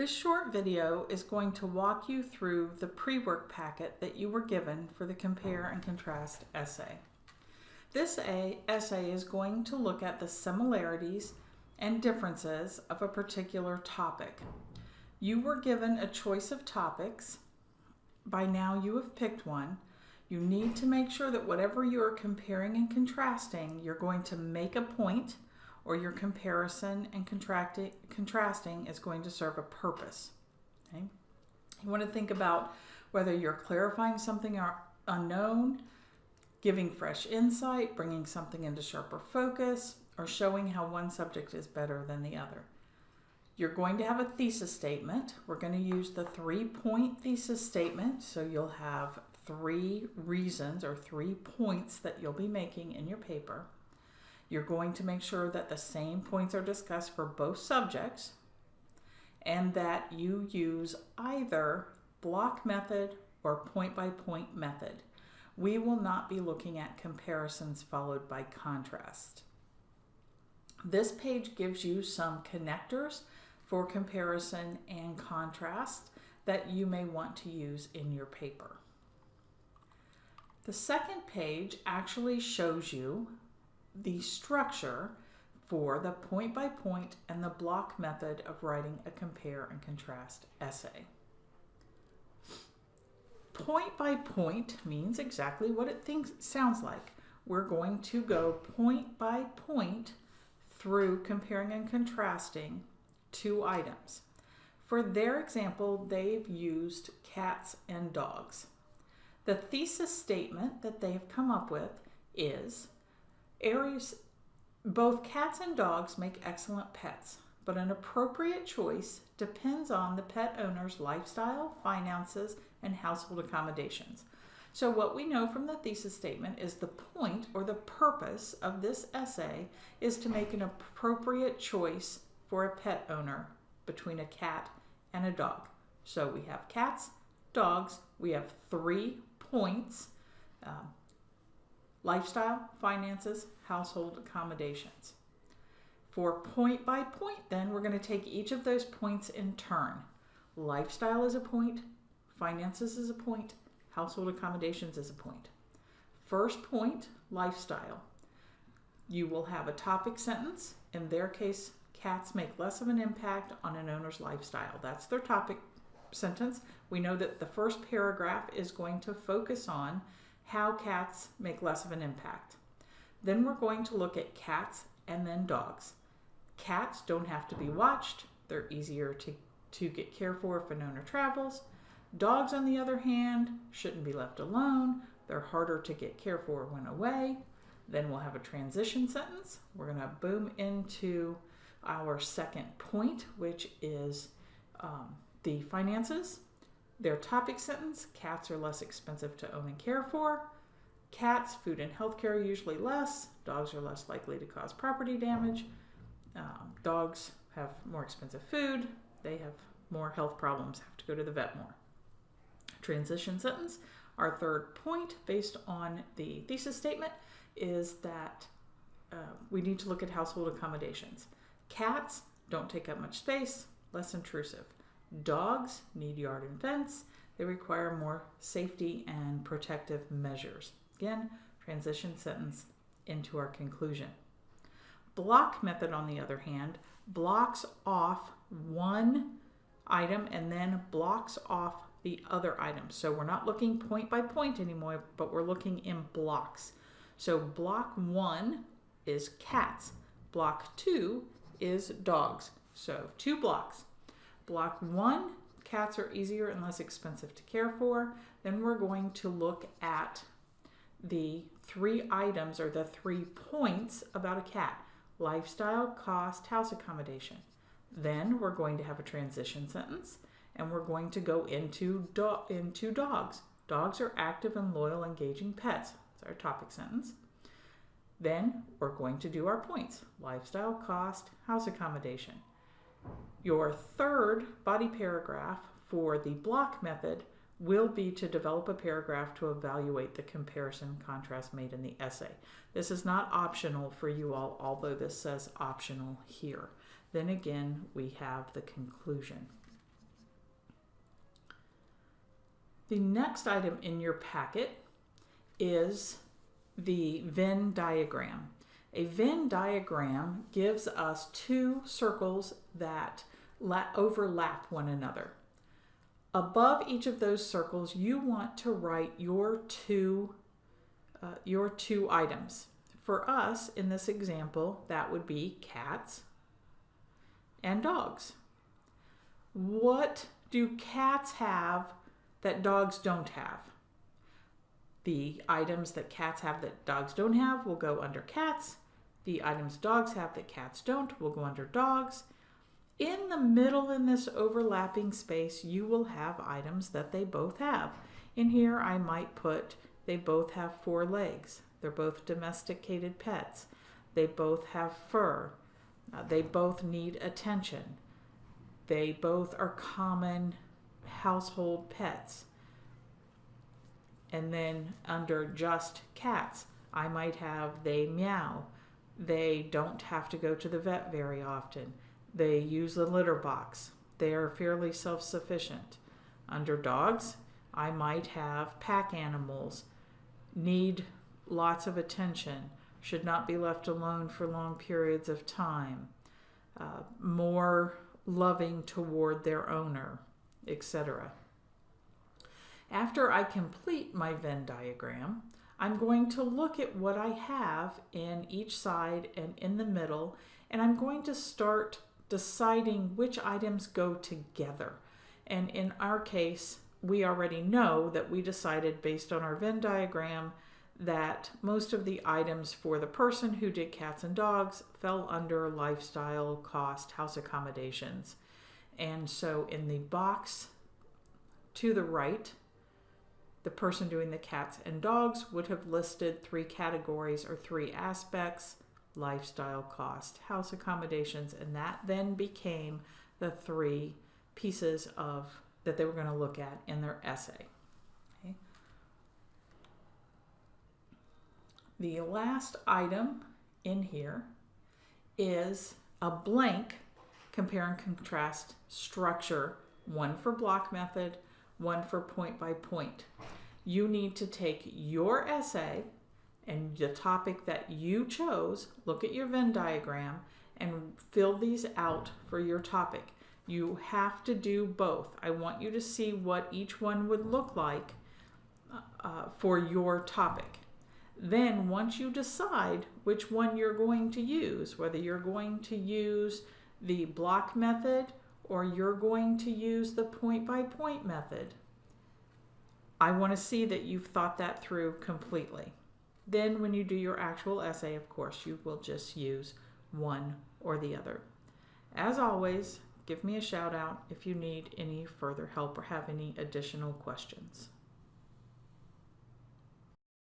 This short video is going to walk you through the pre-work packet that you were given for the compare and contrast essay. This essay is going to look at the similarities and differences of a particular topic. You were given a choice of topics. By now you have picked one. You need to make sure that whatever you are comparing and contrasting, you're going to make a point, or your comparison and contrasting is going to serve a purpose. Okay? You want to think about whether you're clarifying something unknown, giving fresh insight, bringing something into sharper focus, or showing how one subject is better than the other. You're going to have a thesis statement. We're going to use the 3-point thesis statement, so you'll have 3 reasons or 3 points that you'll be making in your paper. You're going to make sure that the same points are discussed for both subjects and that you use either block method or point-by-point method. We will not be looking at comparisons followed by contrast. This page gives you some connectors for comparison and contrast that you may want to use in your paper. The second page actually shows you the structure for the point-by-point and the block method of writing a compare and contrast essay. Point-by-point means exactly what it sounds like. We're going to go point by point through comparing and contrasting 2 items. For their example, they've used cats and dogs. The thesis statement that they've come up with is both cats and dogs make excellent pets, but an appropriate choice depends on the pet owner's lifestyle, finances, and household accommodations. So what we know from the thesis statement is the point or the purpose of this essay is to make an appropriate choice for a pet owner between a cat and a dog. So we have cats, dogs, we have 3 points, lifestyle, finances, household accommodations. For point by point, then, we're going to take each of those points in turn. Lifestyle is a point, finances is a point, household accommodations is a point. First point, lifestyle. You will have a topic sentence. In their case, cats make less of an impact on an owner's lifestyle. That's their topic sentence. We know that the first paragraph is going to focus on how cats make less of an impact. Then we're going to look at cats and then dogs. Cats don't have to be watched. They're easier to get care for if an owner travels. Dogs, on the other hand, shouldn't be left alone. They're harder to get care for when away. Then we'll have a transition sentence. We're going to boom into our second point, which is the finances. Their topic sentence, cats are less expensive to own and care for. Cats, food and healthcare are usually less. Dogs are less likely to cause property damage. Dogs have more expensive food. They have more health problems, have to go to the vet more. Transition sentence, our third point based on the thesis statement is that we need to look at household accommodations. Cats don't take up much space, less intrusive. Dogs need yard and fence. They require more safety and protective measures. Again, transition sentence into our conclusion. Block method, on the other hand, blocks off one item and then blocks off the other item. So we're not looking point by point anymore, but we're looking in blocks. So block 1 is cats. Block 2 is dogs. So 2 blocks. Block 1, cats are easier and less expensive to care for. Then we're going to look at the 3 items or the 3 points about a cat: lifestyle, cost, house accommodation. Then we're going to have a transition sentence and we're going to go into dogs. Dogs are active and loyal, engaging pets. That's our topic sentence. Then we're going to do our points: lifestyle, cost, house accommodation. Your third body paragraph for the block method will be to develop a paragraph to evaluate the comparison contrast made in the essay. This is not optional for you all, although this says optional here. Then again, we have the conclusion. The next item in your packet is the Venn diagram. A Venn diagram gives us two circles that overlap one another. Above each of those circles, you want to write your two items. For us, in this example, that would be cats and dogs. What do cats have that dogs don't have? The items that cats have that dogs don't have will go under cats. The items dogs have that cats don't will go under dogs. In the middle, in this overlapping space, you will have items that they both have. In here, I might put they both have 4 legs. They're both domesticated pets. They both have fur. They both need attention. They both are common household pets. And then under just cats, I might have they meow. They don't have to go to the vet very often. They use the litter box. They are fairly self-sufficient. Under dogs, I might have pack animals, need lots of attention, should not be left alone for long periods of time, more loving toward their owner, etc. After I complete my Venn diagram, I'm going to look at what I have in each side and in the middle, and I'm going to start deciding which items go together. And in our case, we already know that we decided based on our Venn diagram that most of the items for the person who did cats and dogs fell under lifestyle, cost, house accommodations. And so in the box to the right, the person doing the cats and dogs would have listed 3 categories or 3 aspects: lifestyle, cost, house accommodations, and that then became the 3 pieces that they were going to look at in their essay. Okay. The last item in here is a blank compare and contrast structure, one for block method, one for point by point. You need to take your essay and the topic that you chose, look at your Venn diagram, and fill these out for your topic. You have to do both. I want you to see what each one would look like for your topic. Then once you decide which one you're going to use, whether you're going to use the block method or you're going to use the point by point method, I want to see that you've thought that through completely. Then when you do your actual essay, of course, you will just use one or the other. As always, give me a shout out if you need any further help or have any additional questions.